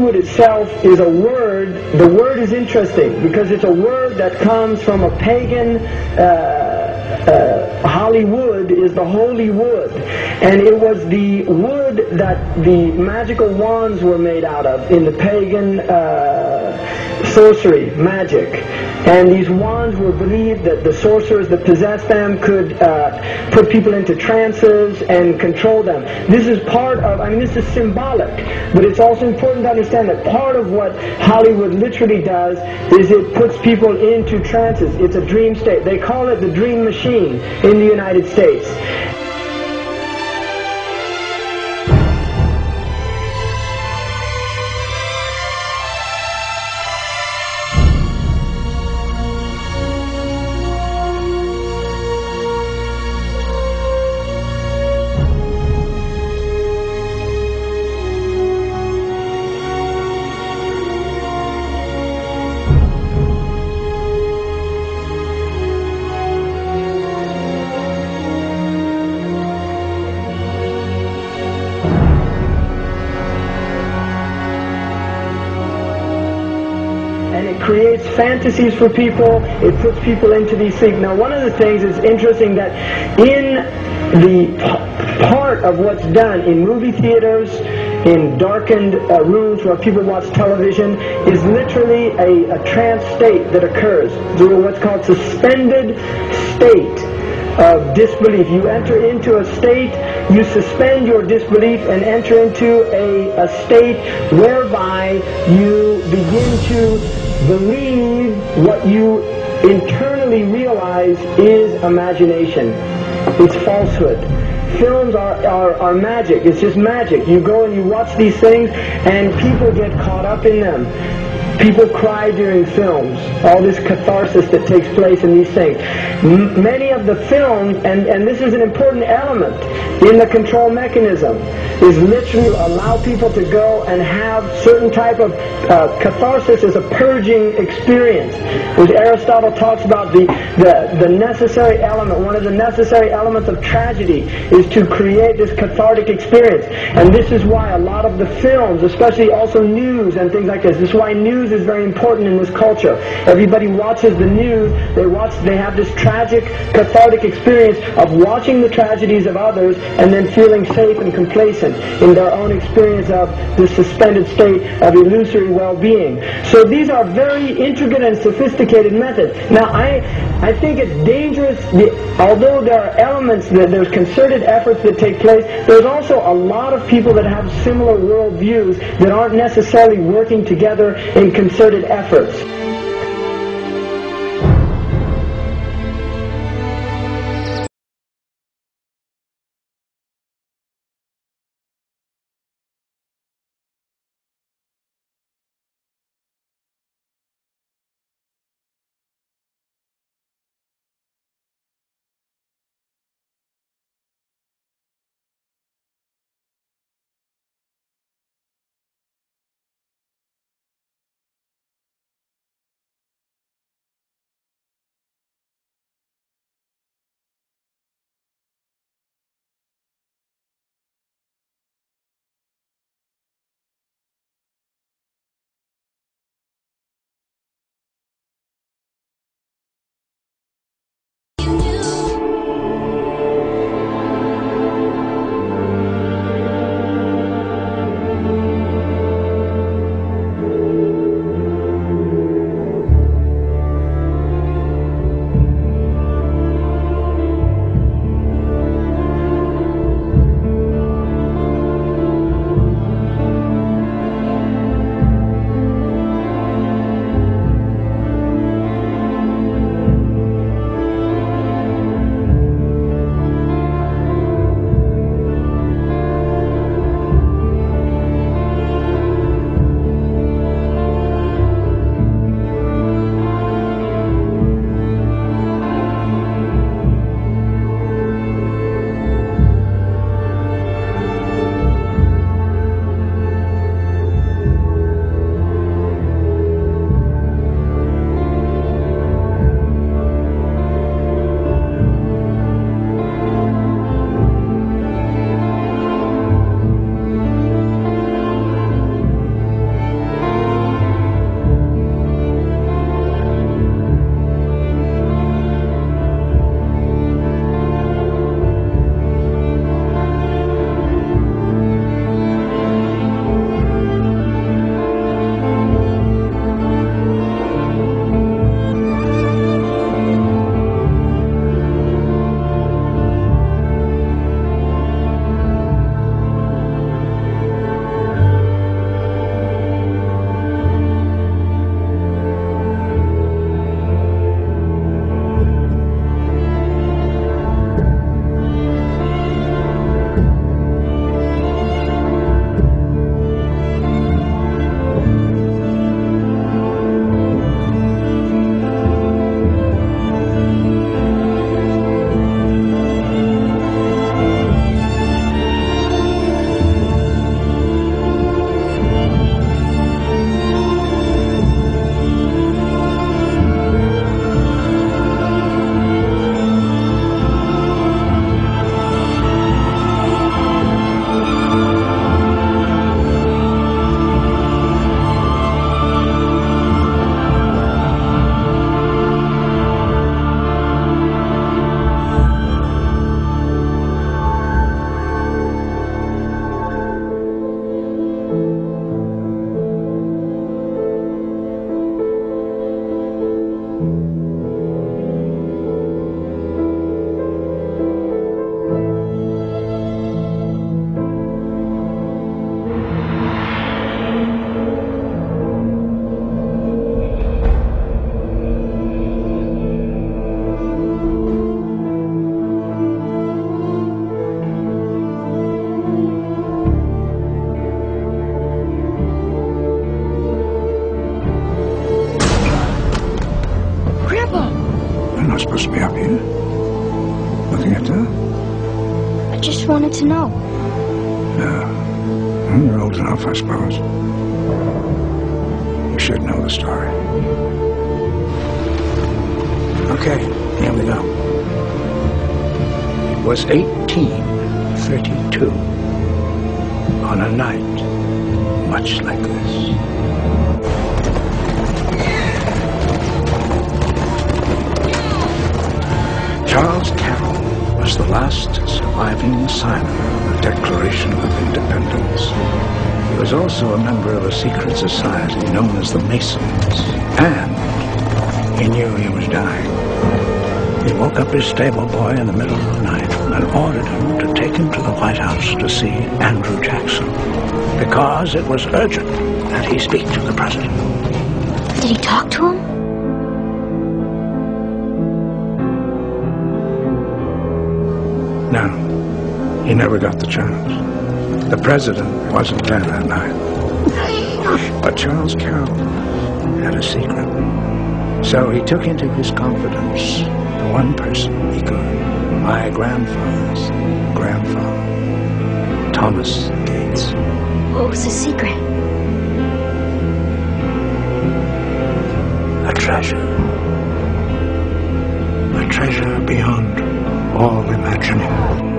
Hollywood itself is a word. The word is interesting because it's a word that comes from a pagan. Hollywood is the holy wood, and it was the wood that the magical wands were made out of in the pagan sorcery, magic. And these wands were believed that the sorcerers that possessed them could put people into trances and control them. This is part of, this is symbolic, but it's also important to understand that part of what Hollywood literally does is it puts people into trances. It's a dream state. They call it the dream machine in the United States. Creates fantasies for people. It puts people into these things. Now, one of the things is interesting that in the part of what's done in movie theaters, in darkened rooms where people watch television, is literally a trance state that occurs. What's called suspended state of disbelief. You enter into a state, you suspend your disbelief and enter into a state whereby you begin to believe what you internally realize is imagination. It's falsehood. Films are magic. It's just magic. You go and you watch these things and people get caught up in them. People cry during films. All this catharsis that takes place in these things. Many of the films, and this is an important element in the control mechanism, is literally allow people to go and have certain type of catharsis as a purging experience. Which Aristotle talks about the necessary element. One of the necessary elements of tragedy is to create this cathartic experience. And this is why a lot of the films, especially also news and things like this is why news is very important in this culture. Everybody watches the news. They have this tragic, cathartic experience of watching the tragedies of others and then feeling safe and complacent in their own experience of the suspended state of illusory well-being. So these are very intricate and sophisticated methods. Now, I think it's dangerous, although there are elements, there's concerted efforts that take place, there's also a lot of people that have similar worldviews that aren't necessarily working together in concerted efforts. not supposed to be up here. Looking at that? I just wanted to know. No. You're old enough, I suppose. You should know the story. Okay, here we go. It was 1832. On a night much like this. Charles Carroll was the last surviving signer of the Declaration of Independence. He was also a member of a secret society known as the Masons, and he knew he was dying. He woke up his stable boy in the middle of the night and ordered him to take him to the White House to see Andrew Jackson, because it was urgent that he speak to the president. Did he talk to him? No, he never got the chance. The president wasn't there that night. But Charles Carroll had a secret. So he took into his confidence the one person he could. My grandfather's grandfather, Thomas Gates. What was the secret? A treasure. A treasure beyond all imagining.